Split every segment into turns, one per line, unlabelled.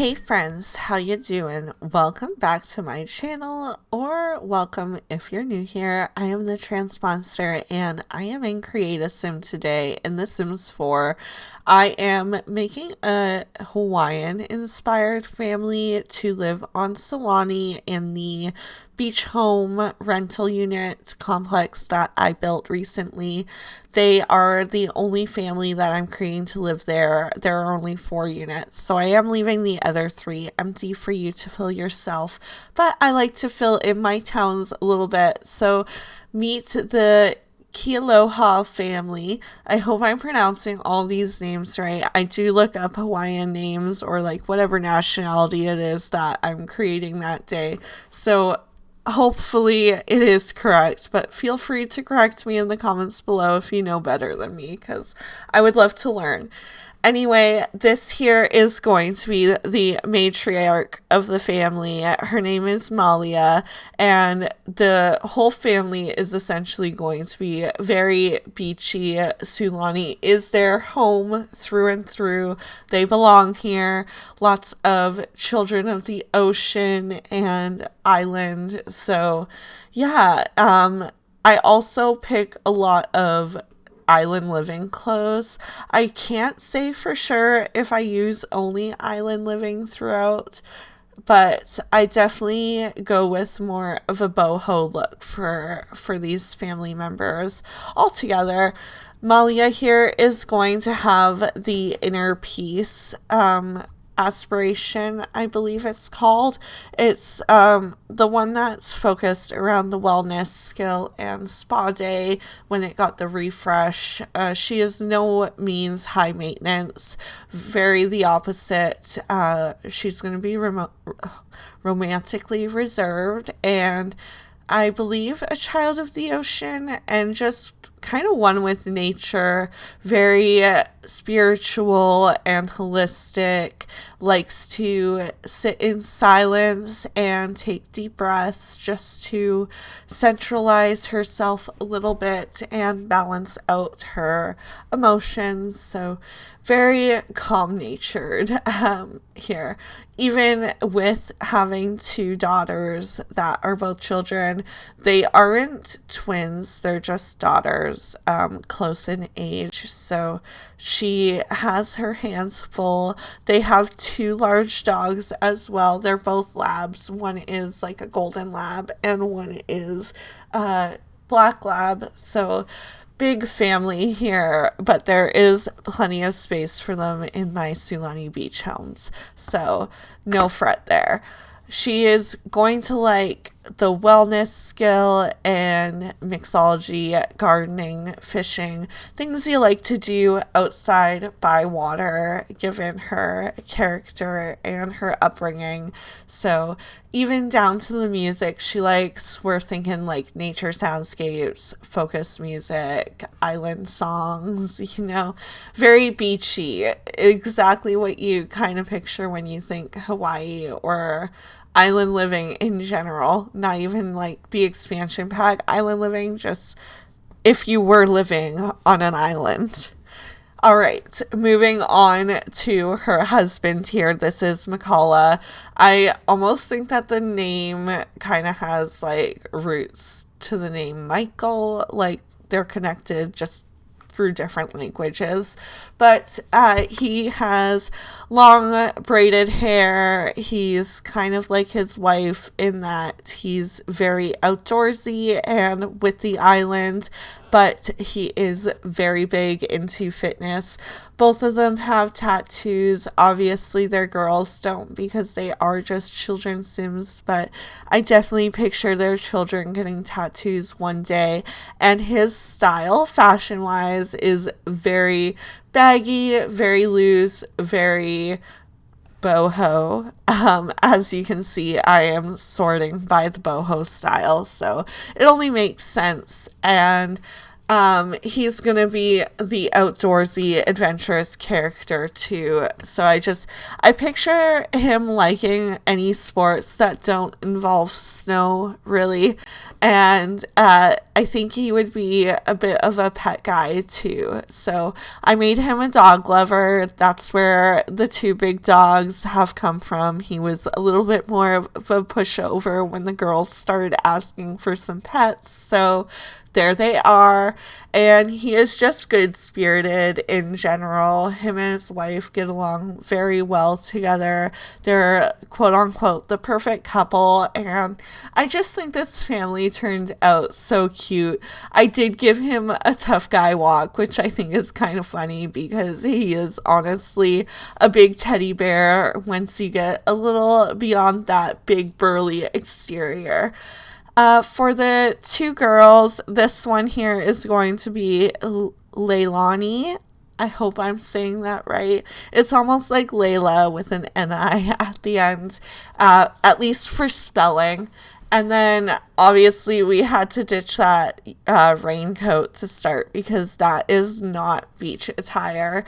Hey friends, how you doing? Welcome back to my channel, or welcome if you're new here. I am the TheTranspondster and I am in Create a Sim today in The Sims 4. I am making a Hawaiian inspired family to live on Sulani in the beach home rental unit complex that I built recently. They are the only family that I'm creating to live there. There are only 4 units, so I am leaving the other 3 empty for you to fill yourself. But I like to fill in my towns a little bit. So meet the Kealohas family. I hope I'm pronouncing all these names right. I do look up Hawaiian names or like whatever nationality it is that I'm creating that day. So hopefully it is correct, but feel free to correct me in the comments below if you know better than me, because I would love to learn. Anyway, this here is going to be the matriarch of the family. Her name is Malia, and the whole family is essentially going to be very beachy. Sulani is their home through and through. They belong here. Lots of children of the ocean and island. So, yeah, I also pick a lot of island living clothes. I can't say for sure if I use only island living throughout, but I definitely go with more of a boho look for these family members altogether. Malia here is going to have the inner peace aspiration, I believe it's called. It's the one that's focused around the wellness skill and spa day when it got the refresh. She is no means high maintenance, very the opposite. She's going to be romantically reserved, and I believe a child of the ocean and just kind of one with nature, very spiritual and holistic, likes to sit in silence and take deep breaths just to centralize herself a little bit and balance out her emotions. So very calm natured here. Even with having 2 daughters that are both children, they aren't twins, they're just daughters, close in age. So she has her hands full. They have 2 large dogs as well. They're both labs. One is like a golden lab and one is black lab. So big family here, but there is plenty of space for them in my Sulani beach homes, so no fret there. She is going to like the wellness skill and mixology, gardening, fishing, things you like to do outside by water, given her character and her upbringing. So even down to the music she likes, we're thinking like nature soundscapes, focus music, island songs, very beachy, exactly what you kind of picture when you think Hawaii or island living in general, not even like the expansion pack island living, just if you were living on an island. All right, moving on to her husband here. This is Makala. I almost think that the name kind of has like roots to the name Michael, like they're connected just through different languages, but he has long braided hair. He's kind of like his wife in that he's very outdoorsy and with the island, but he is very big into fitness. Both of them have tattoos. Obviously their girls don't because they are just children's Sims, but I definitely picture their children getting tattoos one day. And his style, fashion wise, is very baggy, very loose, very boho. As you can see, I am sorting by the boho style, so it only makes sense. And He's gonna be the outdoorsy, adventurous character too. So I picture him liking any sports that don't involve snow, really. And I think he would be a bit of a pet guy too. So I made him a dog lover. That's where the two big dogs have come from. He was a little bit more of a pushover when the girls started asking for some pets. So there they are, and he is just good-spirited in general. Him and his wife get along very well together. They're, quote-unquote, the perfect couple, and I just think this family turned out so cute. I did give him a tough guy walk, which I think is kind of funny because he is honestly a big teddy bear once you get a little beyond that big burly exterior. For the two girls, this one here is going to be Leilani. I hope I'm saying that right. It's almost like Layla with an N-I at the end, at least for spelling. And then obviously we had to ditch that raincoat to start because that is not beach attire.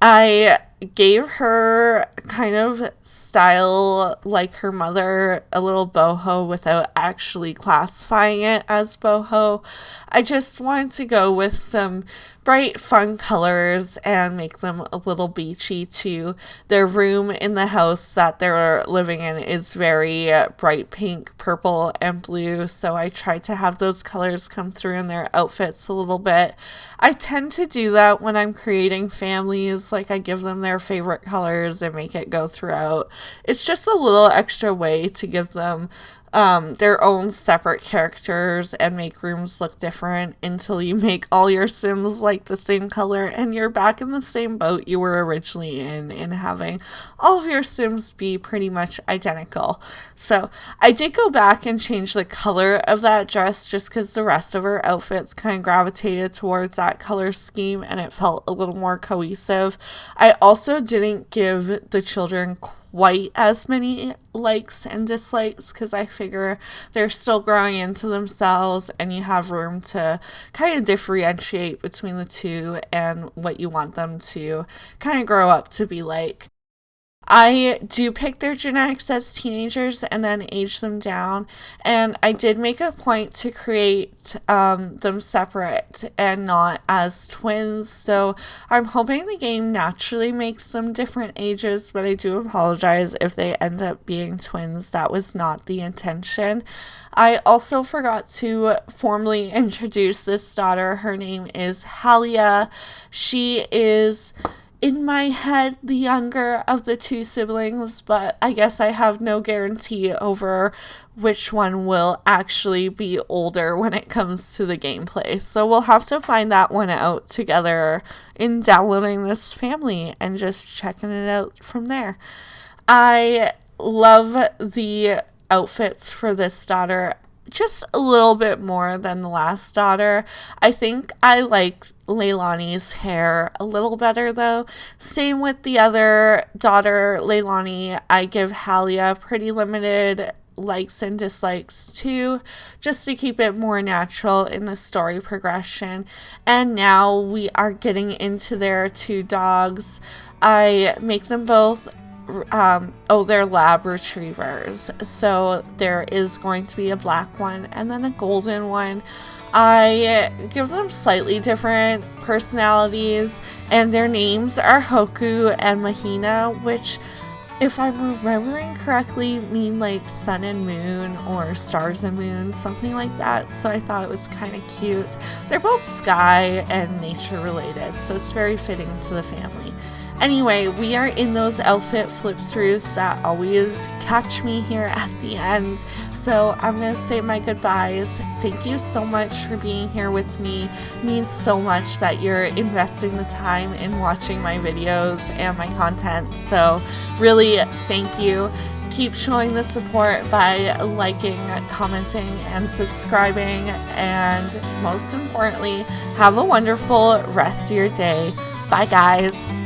I gave her kind of style like her mother, a little boho without actually classifying it as boho. I just wanted to go with some bright, fun colors and make them a little beachy too. Their room in the house that they're living in is very bright pink, purple, and blue, so I tried to have those colors come through in their outfits a little bit. I tend to do that when I'm creating families, like I give them their favorite colors and make it go throughout. It's just a little extra way to give them their own separate characters and make rooms look different until you make all your Sims like the same color and you're back in the same boat you were originally in having all of your Sims be pretty much identical. So I did go back and change the color of that dress just because the rest of her outfits kind of gravitated towards that color scheme and it felt a little more cohesive. I also didn't give the children quite as many likes and dislikes because I figure they're still growing into themselves and you have room to kind of differentiate between the two and what you want them to kind of grow up to be like. I do pick their genetics as teenagers and then age them down, and I did make a point to create them separate and not as twins, so I'm hoping the game naturally makes them different ages, but I do apologize if they end up being twins. That was not the intention. I also forgot to formally introduce this daughter. Her name is Halia. She is, in my head, the younger of the two siblings, but I guess I have no guarantee over which one will actually be older when it comes to the gameplay. So we'll have to find that one out together in downloading this family and just checking it out from there. I love the outfits for this daughter just a little bit more than the last daughter. I think I like Leilani's hair a little better though. Same with the other daughter, Leilani. I give Halia pretty limited likes and dislikes too, just to keep it more natural in the story progression. And now we are getting into their two dogs. I make them both they're lab retrievers, so there is going to be a black one and then a golden one. I give them slightly different personalities, and their names are Hoku and Mahina, which, if I'm remembering correctly, mean like sun and moon or stars and moon, something like that. So I thought it was kind of cute. They're both sky and nature related, so it's very fitting to the family. Anyway, we are in those outfit flip-throughs that always catch me here at the end. So I'm going to say my goodbyes. Thank you so much for being here with me. It means so much that you're investing the time in watching my videos and my content. So really, thank you. Keep showing the support by liking, commenting, and subscribing. And most importantly, have a wonderful rest of your day. Bye, guys.